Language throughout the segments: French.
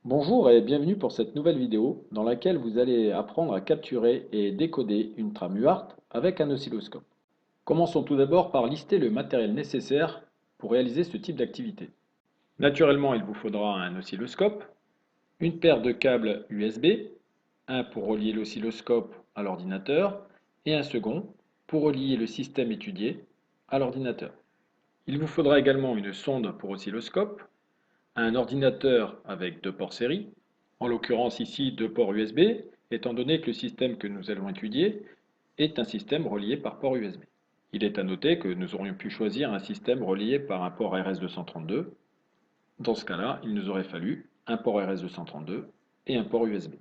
Bonjour et bienvenue pour cette nouvelle vidéo dans laquelle vous allez apprendre à capturer et décoder une trame UART avec un oscilloscope. Commençons tout d'abord par lister le matériel nécessaire pour réaliser ce type d'activité. Naturellement, il vous faudra un oscilloscope, une paire de câbles USB, un pour relier l'oscilloscope à l'ordinateur et un second pour relier le système étudié à l'ordinateur. Il vous faudra également une sonde pour oscilloscope, un ordinateur avec deux ports série, en l'occurrence ici deux ports USB, étant donné que le système que nous allons étudier est un système relié par port USB. Il est à noter que nous aurions pu choisir un système relié par un port RS232. Dans ce cas-là, il nous aurait fallu un port RS232 et un port USB.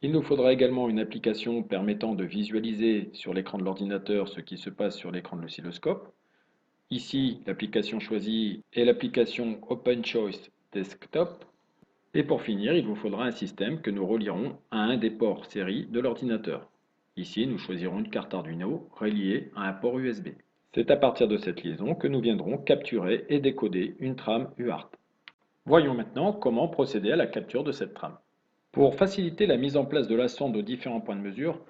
Il nous faudra également une application permettant de visualiser sur l'écran de l'ordinateur ce qui se passe sur l'écran de l'oscilloscope. Ici, l'application choisie est l'application OpenChoice Desktop. Et pour finir, il vous faudra un système que nous relierons à un des ports série de l'ordinateur. Ici, nous choisirons une carte Arduino reliée à un port USB. C'est à partir de cette liaison que nous viendrons capturer et décoder une trame UART. Voyons maintenant comment procéder à la capture de cette trame. Pour faciliter la mise en place de la sonde aux différents points de mesure,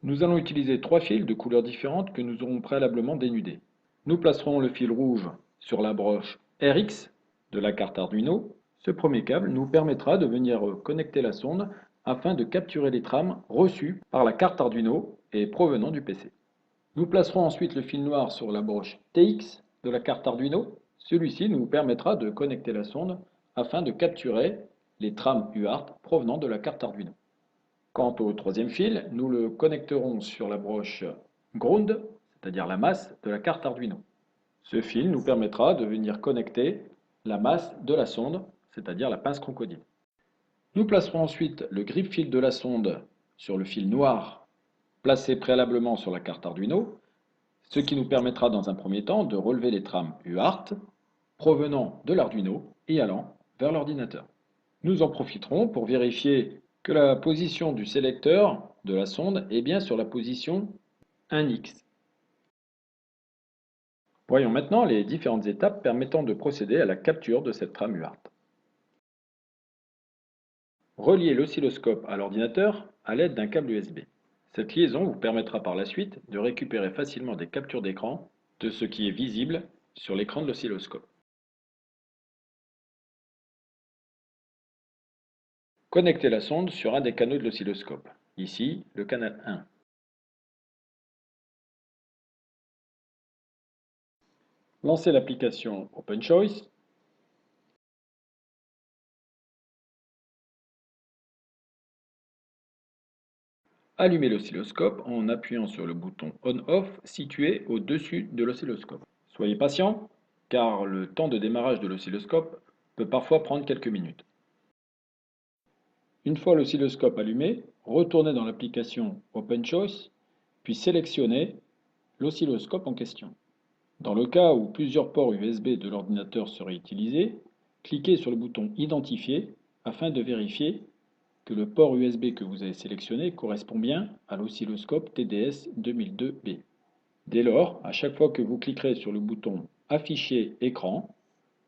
nous allons utiliser trois fils de couleurs différentes que nous aurons préalablement dénudés. Nous placerons le fil rouge sur la broche RX de la carte Arduino. Ce premier câble nous permettra de venir connecter la sonde afin de capturer les trames reçues par la carte Arduino et provenant du PC. Nous placerons ensuite le fil noir sur la broche TX de la carte Arduino. Celui-ci nous permettra de connecter la sonde afin de capturer les trames UART provenant de la carte Arduino. Quant au troisième fil, nous le connecterons sur la broche Ground, c'est-à-dire la masse de la carte Arduino. Ce fil nous permettra de venir connecter la masse de la sonde, c'est-à-dire la pince crocodile. Nous placerons ensuite le grip fil de la sonde sur le fil noir placé préalablement sur la carte Arduino, ce qui nous permettra dans un premier temps de relever les trames UART provenant de l'Arduino et allant vers l'ordinateur. Nous en profiterons pour vérifier que la position du sélecteur de la sonde est bien sur la position 1X. Voyons maintenant les différentes étapes permettant de procéder à la capture de cette trame UART. Reliez l'oscilloscope à l'ordinateur à l'aide d'un câble USB. Cette liaison vous permettra par la suite de récupérer facilement des captures d'écran de ce qui est visible sur l'écran de l'oscilloscope. Connectez la sonde sur un des canaux de l'oscilloscope, ici le canal 1. Lancez l'application OpenChoice. Allumez l'oscilloscope en appuyant sur le bouton On-Off situé au-dessus de l'oscilloscope. Soyez patient, car le temps de démarrage de l'oscilloscope peut parfois prendre quelques minutes. Une fois l'oscilloscope allumé, retournez dans l'application OpenChoice, puis sélectionnez l'oscilloscope en question. Dans le cas où plusieurs ports USB de l'ordinateur seraient utilisés, cliquez sur le bouton Identifier afin de vérifier que le port USB que vous avez sélectionné correspond bien à l'oscilloscope TDS 2002B. Dès lors, à chaque fois que vous cliquerez sur le bouton Afficher écran,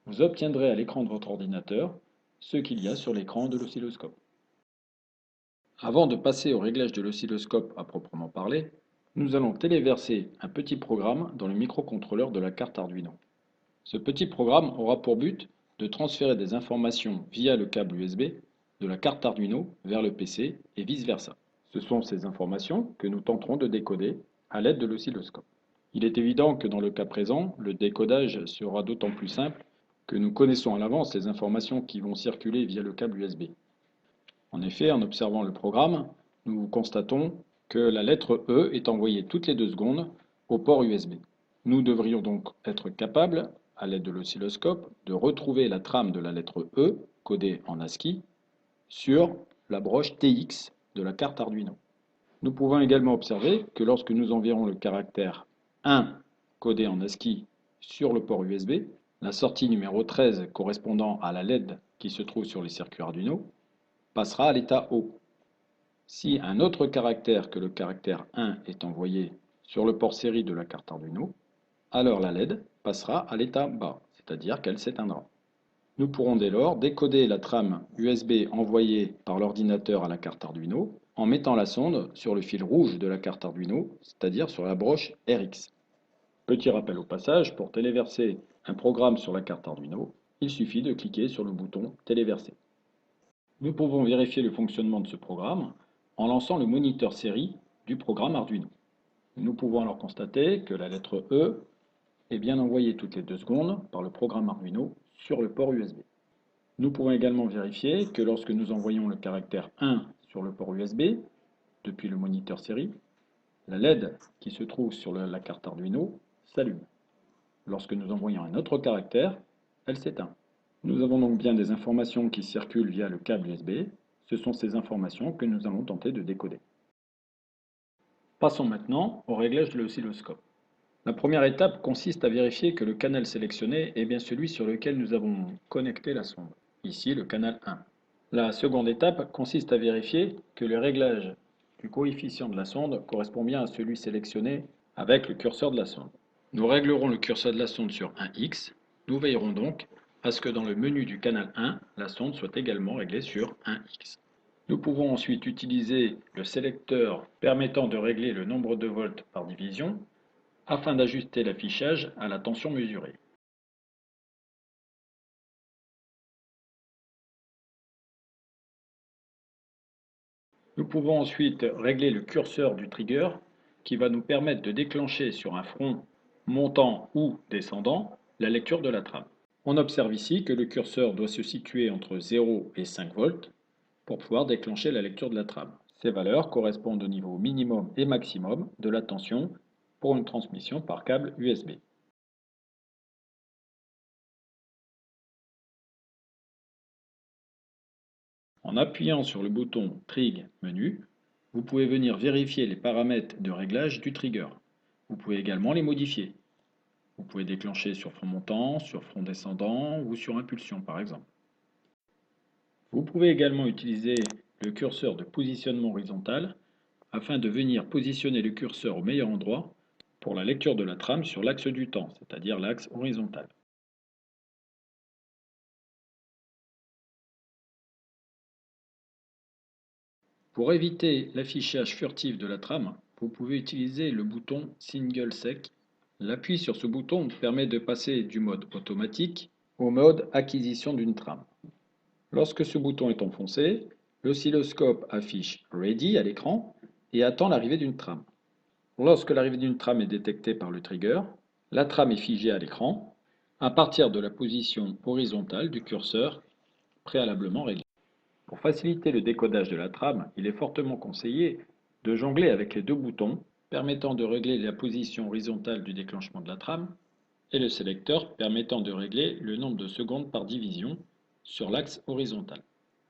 vous obtiendrez à l'écran de votre ordinateur ce qu'il y a sur l'écran de l'oscilloscope. Avant de passer au réglage de l'oscilloscope à proprement parler, nous allons téléverser un petit programme dans le microcontrôleur de la carte Arduino. Ce petit programme aura pour but de transférer des informations via le câble USB de la carte Arduino vers le PC et vice-versa. Ce sont ces informations que nous tenterons de décoder à l'aide de l'oscilloscope. Il est évident que dans le cas présent, le décodage sera d'autant plus simple que nous connaissons à l'avance les informations qui vont circuler via le câble USB. En effet, en observant le programme, nous constatons que la lettre E est envoyée toutes les 2 secondes au port USB. Nous devrions donc être capables, à l'aide de l'oscilloscope, de retrouver la trame de la lettre E, codée en ASCII, sur la broche TX de la carte Arduino. Nous pouvons également observer que lorsque nous enverrons le caractère 1 codé en ASCII sur le port USB, la sortie numéro 13 correspondant à la LED qui se trouve sur les circuits Arduino passera à l'état haut. Si un autre caractère que le caractère 1 est envoyé sur le port série de la carte Arduino, alors la LED passera à l'état bas, c'est-à-dire qu'elle s'éteindra. Nous pourrons dès lors décoder la trame USB envoyée par l'ordinateur à la carte Arduino en mettant la sonde sur le fil rouge de la carte Arduino, c'est-à-dire sur la broche RX. Petit rappel au passage, pour téléverser un programme sur la carte Arduino, il suffit de cliquer sur le bouton Téléverser. Nous pouvons vérifier le fonctionnement de ce programme en lançant le moniteur série du programme Arduino. Nous pouvons alors constater que la lettre E est bien envoyée toutes les 2 secondes par le programme Arduino sur le port USB. Nous pouvons également vérifier que lorsque nous envoyons le caractère 1 sur le port USB, depuis le moniteur série, la LED qui se trouve sur la carte Arduino s'allume. Lorsque nous envoyons un autre caractère, elle s'éteint. Nous avons donc bien des informations qui circulent via le câble USB. Ce sont ces informations que nous allons tenter de décoder. Passons maintenant au réglage de l'oscilloscope. La première étape consiste à vérifier que le canal sélectionné est bien celui sur lequel nous avons connecté la sonde, ici le canal 1. La seconde étape consiste à vérifier que le réglage du coefficient de la sonde correspond bien à celui sélectionné avec le curseur de la sonde. Nous réglerons le curseur de la sonde sur 1x. Nous veillerons donc à ce que dans le menu du canal 1, la sonde soit également réglée sur 1x. Nous pouvons ensuite utiliser le sélecteur permettant de régler le nombre de volts par division afin d'ajuster l'affichage à la tension mesurée. Nous pouvons ensuite régler le curseur du trigger qui va nous permettre de déclencher sur un front montant ou descendant la lecture de la trame. On observe ici que le curseur doit se situer entre 0 et 5 volts pour pouvoir déclencher la lecture de la trame. Ces valeurs correspondent au niveau minimum et maximum de la tension pour une transmission par câble USB. En appuyant sur le bouton Trig Menu, vous pouvez venir vérifier les paramètres de réglage du trigger. Vous pouvez également les modifier. Vous pouvez déclencher sur front montant, sur front descendant ou sur impulsion par exemple. Vous pouvez également utiliser le curseur de positionnement horizontal afin de venir positionner le curseur au meilleur endroit pour la lecture de la trame sur l'axe du temps, c'est-à-dire l'axe horizontal. Pour éviter l'affichage furtif de la trame, vous pouvez utiliser le bouton Single Sec. L'appui sur ce bouton permet de passer du mode automatique au mode acquisition d'une trame. Lorsque ce bouton est enfoncé, l'oscilloscope affiche Ready à l'écran et attend l'arrivée d'une trame. Lorsque l'arrivée d'une trame est détectée par le trigger, la trame est figée à l'écran à partir de la position horizontale du curseur préalablement réglée. Pour faciliter le décodage de la trame, il est fortement conseillé de jongler avec les 2 boutons permettant de régler la position horizontale du déclenchement de la trame et le sélecteur permettant de régler le nombre de secondes par division sur l'axe horizontal.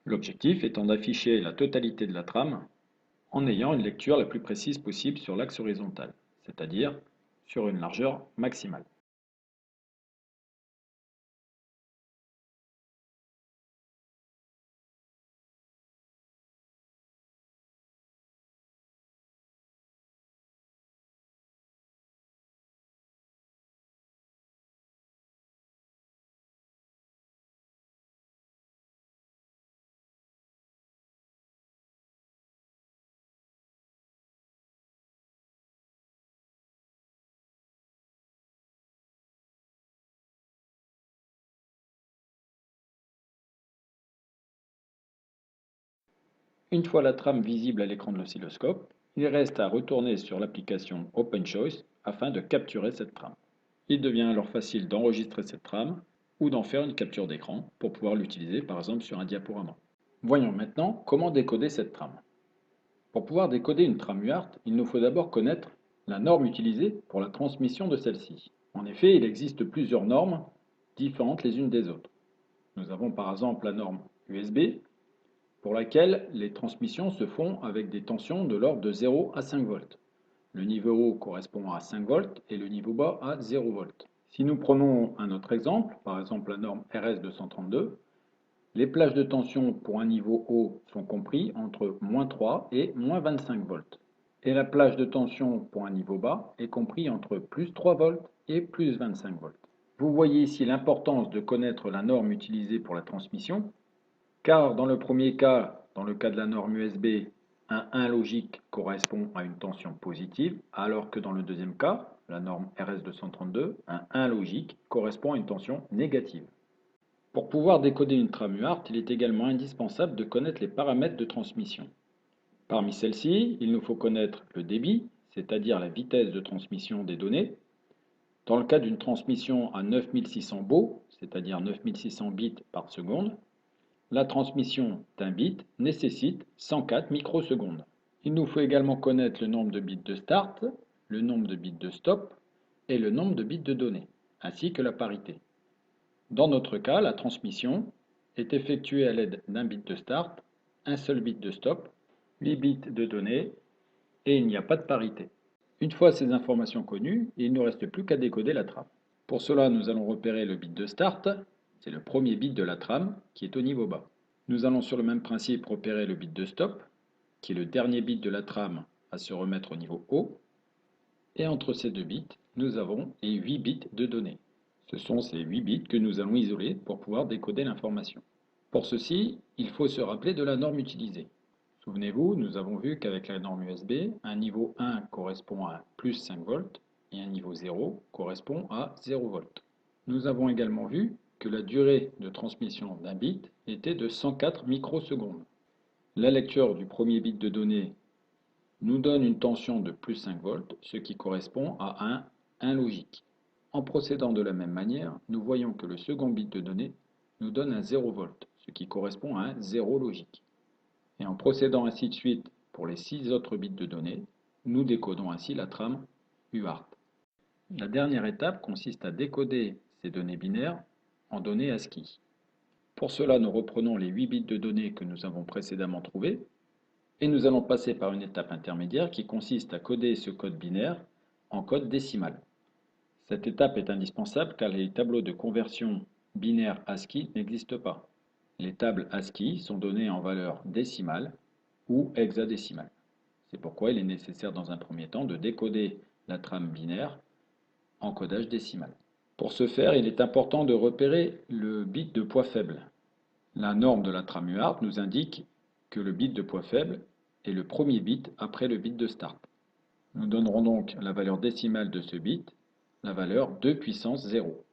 L'objectif étant d'afficher la totalité de la trame en ayant une lecture la plus précise possible sur l'axe horizontal, c'est-à-dire sur une largeur maximale. Une fois la trame visible à l'écran de l'oscilloscope, il reste à retourner sur l'application OpenChoice afin de capturer cette trame. Il devient alors facile d'enregistrer cette trame ou d'en faire une capture d'écran pour pouvoir l'utiliser par exemple sur un diaporama. Voyons maintenant comment décoder cette trame. Pour pouvoir décoder une trame UART, il nous faut d'abord connaître la norme utilisée pour la transmission de celle-ci. En effet, il existe plusieurs normes différentes les unes des autres. Nous avons par exemple la norme USB, pour laquelle les transmissions se font avec des tensions de l'ordre de 0 à 5 volts. Le niveau haut correspond à 5 volts et le niveau bas à 0 volts. Si nous prenons un autre exemple, par exemple la norme RS232, les plages de tension pour un niveau haut sont compris entre -3 et -25 volts. Et la plage de tension pour un niveau bas est compris entre +3 volts et +25 volts. Vous voyez ici l'importance de connaître la norme utilisée pour la transmission, car dans le premier cas, dans le cas de la norme USB, un 1 logique correspond à une tension positive, alors que dans le deuxième cas, la norme RS232, un 1 logique correspond à une tension négative. Pour pouvoir décoder une trame UART, il est également indispensable de connaître les paramètres de transmission. Parmi celles-ci, il nous faut connaître le débit, c'est-à-dire la vitesse de transmission des données. Dans le cas d'une transmission à 9600 baux, c'est-à-dire 9600 bits par seconde, la transmission d'un bit nécessite 104 microsecondes. Il nous faut également connaître le nombre de bits de start, le nombre de bits de stop et le nombre de bits de données, ainsi que la parité. Dans notre cas, la transmission est effectuée à l'aide d'un bit de start, un seul bit de stop, 8 bits de données et il n'y a pas de parité. Une fois ces informations connues, il ne nous reste plus qu'à décoder la trame. Pour cela, nous allons repérer le bit de start, c'est le premier bit de la trame qui est au niveau bas. Nous allons sur le même principe repérer le bit de stop, qui est le dernier bit de la trame à se remettre au niveau haut. Et entre ces deux bits, nous avons les 8 bits de données. Ce sont ces 8 bits que nous allons isoler pour pouvoir décoder l'information. Pour ceci, il faut se rappeler de la norme utilisée. Souvenez-vous, nous avons vu qu'avec la norme USB, un niveau 1 correspond à plus 5 volts et un niveau 0 correspond à 0 volts. Nous avons également vu que la durée de transmission d'un bit était de 104 microsecondes. La lecture du premier bit de données nous donne une tension de plus 5 volts, ce qui correspond à un 1 logique. En procédant de la même manière, nous voyons que le second bit de données nous donne un 0 volt, ce qui correspond à un 0 logique. Et en procédant ainsi de suite pour les 6 autres bits de données, nous décodons ainsi la trame UART. La dernière étape consiste à décoder ces données binaires en données ASCII. Pour cela, nous reprenons les 8 bits de données que nous avons précédemment trouvés et nous allons passer par une étape intermédiaire qui consiste à coder ce code binaire en code décimal. Cette étape est indispensable car les tableaux de conversion binaire ASCII n'existent pas. Les tables ASCII sont données en valeur décimale ou hexadécimale. C'est pourquoi il est nécessaire dans un premier temps de décoder la trame binaire en codage décimal. Pour ce faire, il est important de repérer le bit de poids faible. La norme de la trame UART nous indique que le bit de poids faible est le premier bit après le bit de start. Nous donnerons donc la valeur décimale de ce bit, la valeur 2 puissance 0.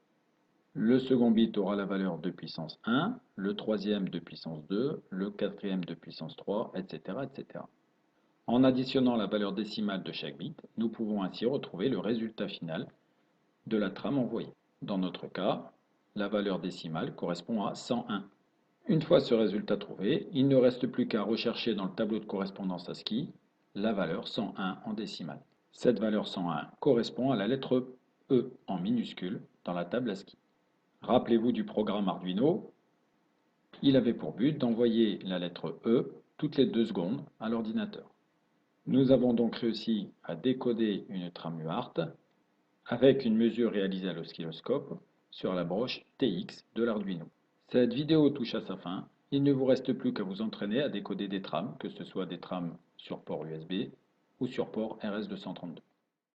Le second bit aura la valeur 2 puissance 1, le troisième 2 puissance 2, le quatrième 2 puissance 3, etc., etc. En additionnant la valeur décimale de chaque bit, nous pouvons ainsi retrouver le résultat final de la trame envoyée. Dans notre cas, la valeur décimale correspond à 101. Une fois ce résultat trouvé, il ne reste plus qu'à rechercher dans le tableau de correspondance ASCII la valeur 101 en décimale. Cette valeur 101 correspond à la lettre E en minuscule dans la table ASCII. Rappelez-vous du programme Arduino, il avait pour but d'envoyer la lettre E toutes les 2 secondes à l'ordinateur. Nous avons donc réussi à décoder une trame UART avec une mesure réalisée à l'oscilloscope sur la broche TX de l'Arduino. Cette vidéo touche à sa fin. Il ne vous reste plus qu'à vous entraîner à décoder des trames, que ce soit des trames sur port USB ou sur port RS232.